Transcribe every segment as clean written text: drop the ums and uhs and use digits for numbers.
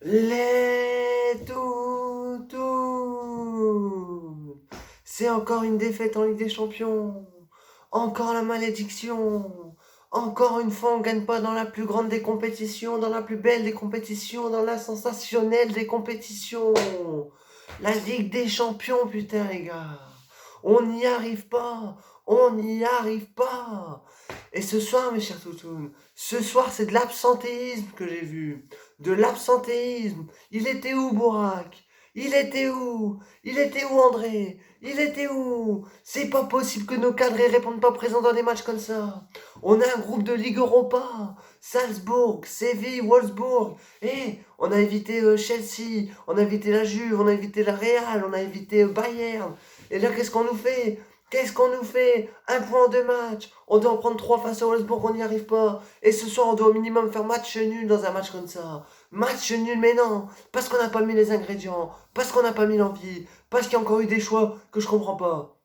Les toutous. C'est encore une défaite en Ligue des Champions. Encore la malédiction. Encore une fois, on gagne pas dans la plus grande des compétitions, dans la plus belle des compétitions, dans la sensationnelle des compétitions. La Ligue des Champions, putain, les gars. On n'y arrive pas. On n'y arrive pas. Et ce soir, mes chers toutous, ce soir, c'est de l'absentéisme que j'ai vu. De l'absentéisme. Il était où, Bourak? Il était où? Il était où, André? Il était où? C'est pas possible que nos cadres ne répondent pas présents dans des matchs comme ça. On a un groupe de Ligue Europa. Salzbourg, Séville, Wolfsburg. Et on a évité Chelsea, on a évité la Juve, on a évité la Real, on a évité Bayern. Et là, qu'est-ce qu'on nous fait? Qu'est-ce qu'on nous fait? Un point en deux matchs. On doit en prendre trois face à Wolfsburg, on n'y arrive pas. Et ce soir, on doit au minimum faire match nul dans un match comme ça. Match nul, mais non. Parce qu'on n'a pas mis les ingrédients. Parce qu'on n'a pas mis l'envie. Parce qu'il y a encore eu des choix que je comprends pas.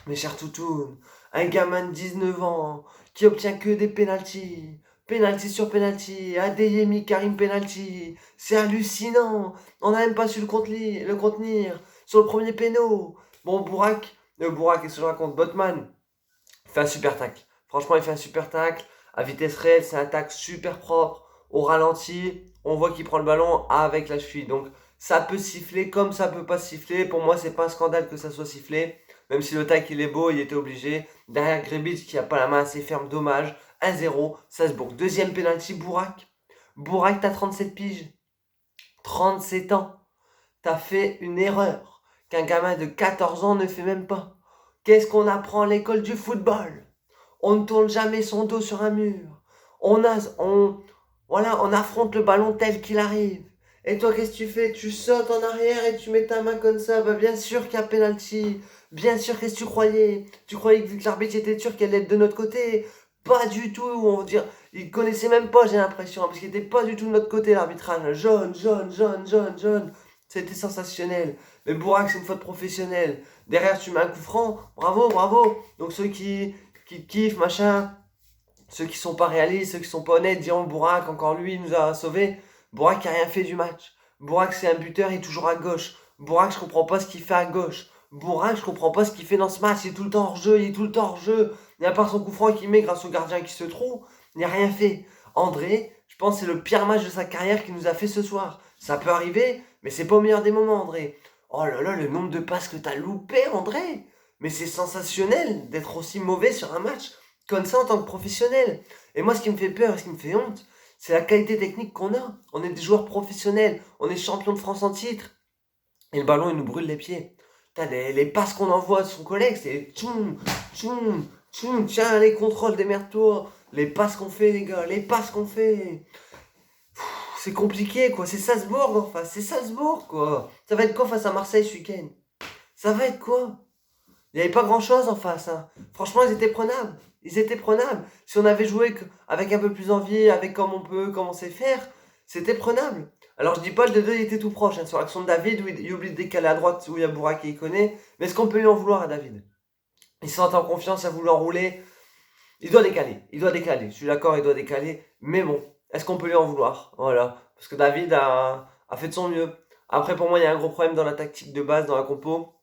Mes chers toutous, un gamin de 19 ans qui obtient que des pénaltys. Penalty sur penalty. Adeyemi, Karim penalty. C'est hallucinant. On n'a même pas su le contenir. Sur le premier péno. Bon, Bourak, qu'est-ce que je raconte? Botman fait un super tacle. Franchement, il fait un super tacle. À vitesse réelle, c'est un tacle super propre. Au ralenti, on voit qu'il prend le ballon avec la cheville. Donc, ça peut siffler comme ça peut pas siffler. Pour moi, c'est pas un scandale que ça soit sifflé. Même si le tacle il est beau, il était obligé. Derrière Grebic qui a pas la main assez ferme, dommage. 1-0, Salzbourg. Deuxième penalty, Bourak. Bourak, t'as 37 piges. 37 ans. T'as fait une erreur qu'un gamin de 14 ans ne fait même pas. Qu'est-ce qu'on apprend à l'école du football? On ne tourne jamais son dos sur un mur. On affronte le ballon tel qu'il arrive. Et toi, qu'est-ce que tu fais? Tu sautes en arrière et tu mets ta main comme ça. Bah, bien sûr qu'il y a penalty. Bien sûr, qu'est-ce que tu croyais? Tu croyais que vu que l'arbitre était sûr qu'elle allait être de notre côté? Pas du tout. On va dire, il connaissait même pas, j'ai l'impression, parce qu'il était pas du tout de notre côté, l'arbitrage. Jaune, jaune, jaune, jaune, jaune. C'était sensationnel. Mais Bourak, c'est une faute professionnelle. Derrière, tu mets un coup franc. Bravo, bravo. Donc ceux qui kiffent, machin, ceux qui sont pas réalistes, ceux qui sont pas honnêtes, diront Bourak, encore lui, nous a sauvés. Bourak a rien fait du match. Bourak, c'est un buteur, il est toujours à gauche. Bourak, je comprends pas ce qu'il fait à gauche. Bourak, je comprends pas ce qu'il fait dans ce match. Il est tout le temps hors jeu, il est tout le temps hors jeu. Il n'y a pas son coup franc qu'il met grâce au gardien qui se trouve. Il n'y a rien fait. André, je pense que c'est le pire match de sa carrière qu'il nous a fait ce soir. Ça peut arriver, mais c'est pas au meilleur des moments, André. Oh là là, le nombre de passes que t'as loupé, André. Mais c'est sensationnel d'être aussi mauvais sur un match comme ça en tant que professionnel. Et moi, ce qui me fait peur et ce qui me fait honte, c'est la qualité technique qu'on a. On est des joueurs professionnels, on est champion de France en titre. Et le ballon, il nous brûle les pieds. Putain, les passes qu'on envoie à son collègue, c'est tchoum, tchoum, tchoum, tiens, les contrôles, démerde-toi. Les passes qu'on fait, les gars, les passes qu'on fait. C'est compliqué, quoi. C'est Salzbourg en face, c'est Salzbourg, quoi. Ça va être quoi face à Marseille ce week-end? Ça va être quoi? Il n'y avait pas grand-chose en face, hein. Franchement, ils étaient prenables. Ils étaient prenables. Si on avait joué avec un peu plus envie, avec comme on peut, comme on sait faire, c'était prenable. Alors je dis pas que le 2 il était tout proche, hein, sur l'action de David, où il oublie de décaler à droite, où il y a Bourak et il connaît. Mais est-ce qu'on peut lui en vouloir à David? Il se sent en confiance, il a voulu enrouler. Il doit décaler, il doit décaler. Je suis d'accord, il doit décaler. Mais bon, est-ce qu'on peut lui en vouloir? Voilà. Parce que David a fait de son mieux. Après, pour moi, il y a un gros problème dans la tactique de base, dans la compo.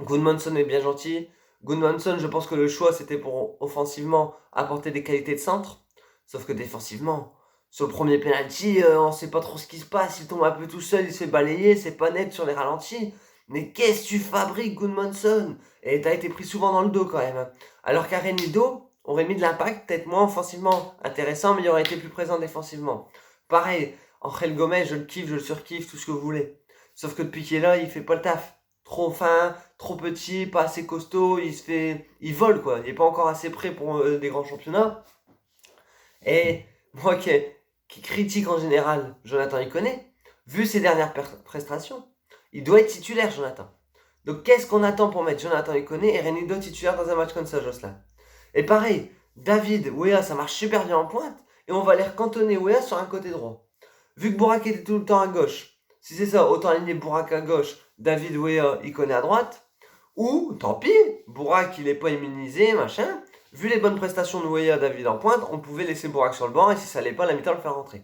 Goodmanson est bien gentil. Goodmanson, je pense que le choix c'était pour offensivement apporter des qualités de centre. Sauf que défensivement, sur le premier penalty, on sait pas trop ce qui se passe. Il tombe un peu tout seul, il se fait balayer, c'est pas net sur les ralentis. Mais qu'est-ce que tu fabriques, Goodmanson? Et t'as été pris souvent dans le dos quand même. Alors qu'Arenido aurait mis de l'impact, peut-être moins offensivement intéressant, mais il aurait été plus présent défensivement. Pareil, Angel Gomez, je le kiffe, je le surkiffe, tout ce que vous voulez. Sauf que depuis qu'il est là, il fait pas le taf. Trop fin, trop petit, pas assez costaud, il vole quoi, il est pas encore assez prêt pour des grands championnats. Et moi qui critique en général Jonathan Iconé, vu ses dernières prestations, il doit être titulaire Jonathan. Donc qu'est-ce qu'on attend pour mettre Jonathan Iconé et Renido titulaire dans un match comme ça, Jocelyn? Et pareil, David, Wea, ça marche super bien en pointe, et on va aller recantonner Wea sur un côté droit. Vu que Bourak était tout le temps à gauche, si c'est ça, autant aligner Bourak à gauche, David Wea, Iconé à droite, ou, tant pis, Bourak il est pas immunisé, machin. Vu les bonnes prestations de Wea, David en pointe, on pouvait laisser Bourak sur le banc, et si ça allait pas, la mi-temps le faire rentrer.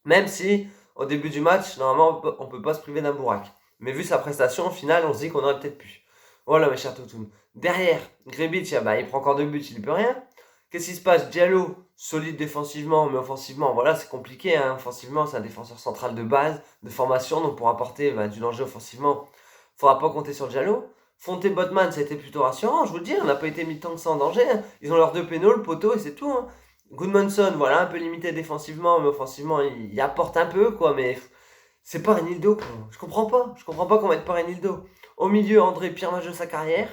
Même si, au début du match, normalement, on peut pas se priver d'un Bourak. Mais vu sa prestation, au final, on se dit qu'on aurait peut-être pu. Voilà, mes chers toutounes. Derrière, Grebic, il prend encore 2 buts, il n'y peut rien. Qu'est-ce qui se passe? Diallo, solide défensivement, mais offensivement, voilà, c'est compliqué. Hein. Offensivement, c'est un défenseur central de base, de formation, donc pour apporter du danger offensivement, il ne faudra pas compter sur Diallo. Fonte Botman, ça a été plutôt rassurant, je vous le dis, on n'a pas été mis tant que ça en danger. Hein. Ils ont leurs 2 pénaux, le poteau, et c'est tout. Hein. Goodmanson, voilà, un peu limité défensivement, mais offensivement, il apporte un peu, quoi, mais c'est pas Renildo, quoi. Je comprends pas qu'on mette pas Renildo. Au milieu, André, pire match de sa carrière.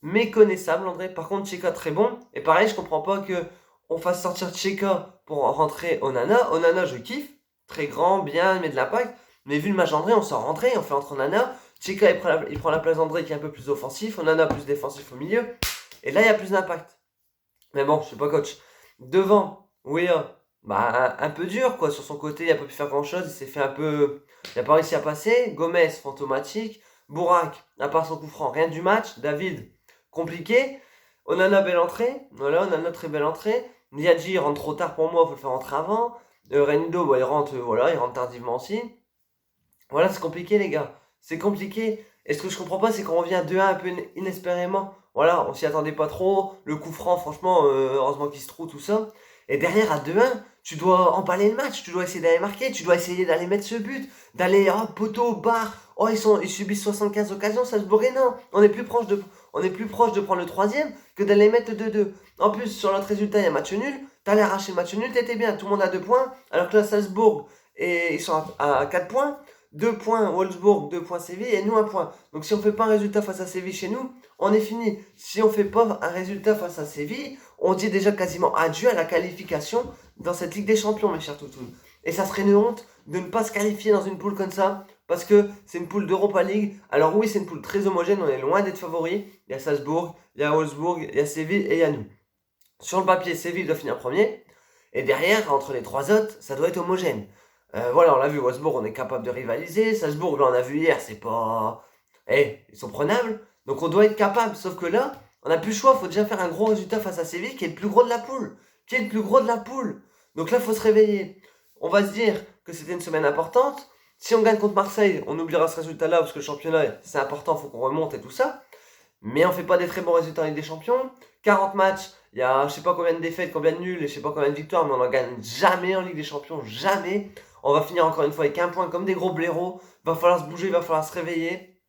Méconnaissable, André. Par contre, Tcheka, très bon. Et pareil, je comprends pas que on fasse sortir Tcheka pour rentrer Onana. Onana, je kiffe. Très grand, bien, il met de l'impact. Mais vu le match d'André, on sort André, on fait entre Onana. Tcheka, il prend la place d'André qui est un peu plus offensif. Onana, plus défensif au milieu. Et là, il y a plus d'impact. Mais bon, je suis pas coach. Devant, Wea, un peu dur, quoi. Sur son côté, il n'a pas pu faire grand-chose. Il s'est fait un peu... Il n'a pas réussi à passer. Gomez, fantomatique. Bourak, à part son coup franc, rien du match. David, compliqué. Onana, belle entrée. Voilà, Onana, très belle entrée. Niadji, il rentre trop tard pour moi, il faut le faire rentrer avant. Renido, il rentre, il rentre tardivement aussi. Voilà, c'est compliqué, les gars. C'est compliqué. Et ce que je comprends pas, c'est qu'on revient à 2-1 un peu inespérément. Voilà, on s'y attendait pas trop. Le coup franc, franchement, heureusement qu'il se trouve, tout ça. Et derrière, à 2-1, tu dois emballer le match. Tu dois essayer d'aller marquer. Tu dois essayer d'aller mettre ce but. D'aller, poteau, barre. Oh, ils subissent 75 occasions, ça se bourrait. Non, on est plus proche de prendre le troisième que d'aller mettre 2-2. En plus, sur l'autre résultat, il y a match nul. T'allais arracher le match nul, t'étais bien. Tout le monde a 2 points. Alors que là, Salzbourg, et ils sont à 4 points. 2 points Wolfsburg, 2 points Séville et nous 1 point. Donc si on ne fait pas un résultat face à Séville chez nous, on est fini. Si on ne fait pas un résultat face à Séville, on dit déjà quasiment adieu à la qualification dans cette Ligue des Champions, mes chers toutous. Et ça serait une honte de ne pas se qualifier dans une poule comme ça, parce que c'est une poule d'Europa League. Alors oui, c'est une poule très homogène, on est loin d'être favoris. Il y a Salzbourg, il y a Wolfsburg, il y a Séville et il y a nous. Sur le papier, Séville doit finir premier. Et derrière, entre les 3 autres, ça doit être homogène. Voilà, on l'a vu, Wolfsburg, on est capable de rivaliser. Salzbourg, là, on a vu hier, c'est pas... ils sont prenables. Donc on doit être capable. Sauf que là, on n'a plus le choix. Il faut déjà faire un gros résultat face à Séville, qui est le plus gros de la poule. Donc là, il faut se réveiller. On va se dire que c'était une semaine importante. Si on gagne contre Marseille, on oubliera ce résultat-là, parce que le championnat, c'est important, il faut qu'on remonte et tout ça. Mais on fait pas des très bons résultats en Ligue des Champions. 40 matchs, il y a je sais pas combien de défaites, combien de nuls et je sais pas combien de victoires, mais on n'en gagne jamais en Ligue des Champions, jamais. On va finir encore une fois avec 1 point comme des gros blaireaux. Va falloir se bouger, va falloir se réveiller.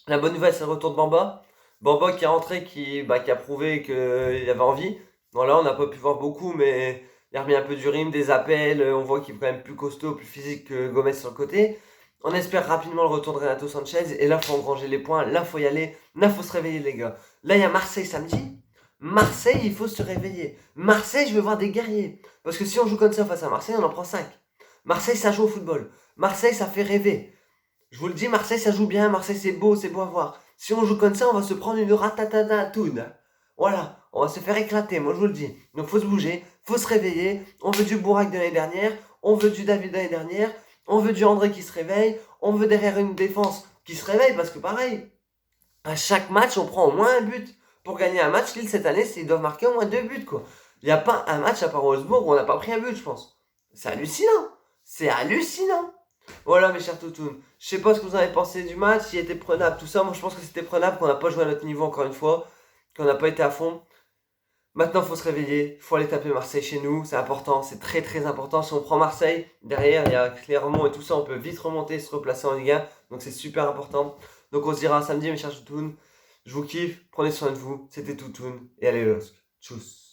La bonne nouvelle, c'est le retour de Bamba. Bamba qui est rentré, qui a prouvé qu'il avait envie. Voilà, on n'a pas pu voir beaucoup, mais il a remis un peu du rythme, des appels. On voit qu'il est quand même plus costaud, plus physique que Gomez sur le côté. On espère rapidement le retour de Renato Sanchez. Et là, il faut engranger les points. Là, il faut y aller. Là, il faut se réveiller, les gars. Là, il y a Marseille samedi. Marseille, il faut se réveiller. Marseille, je veux voir des guerriers. Parce que si on joue comme ça face à Marseille, on en prend 5. Marseille, ça joue au football. Marseille, ça fait rêver. Je vous le dis, Marseille, ça joue bien. Marseille, c'est beau à voir. Si on joue comme ça, on va se prendre une ratatatoune. Voilà, on va se faire éclater, moi je vous le dis. Donc faut se bouger, faut se réveiller. On veut du Bourak de l'année dernière, on veut du David de l'année dernière, on veut du André qui se réveille, on veut derrière une défense qui se réveille, parce que pareil, à chaque match, on prend au moins un but. Pour gagner un match, Lille, cette année, ils doivent marquer au moins 2 buts, quoi. Il n'y a pas un match à part Wolfsburg où on n'a pas pris un but, je pense. C'est hallucinant. C'est hallucinant. Voilà, mes chers toutounes. Je sais pas ce que vous en avez pensé du match, s'il était prenable, tout ça. Moi, je pense que c'était prenable, qu'on n'a pas joué à notre niveau encore une fois, qu'on n'a pas été à fond. Maintenant, il faut se réveiller, il faut aller taper Marseille chez nous, c'est important, c'est très très important. Si on prend Marseille, derrière, il y a Clermont et tout ça, on peut vite remonter, se replacer en Ligue 1, donc c'est super important. Donc on se dira samedi, mes chers toutounes. Je vous kiffe, prenez soin de vous, c'était Toutoun, et allez, tchuss.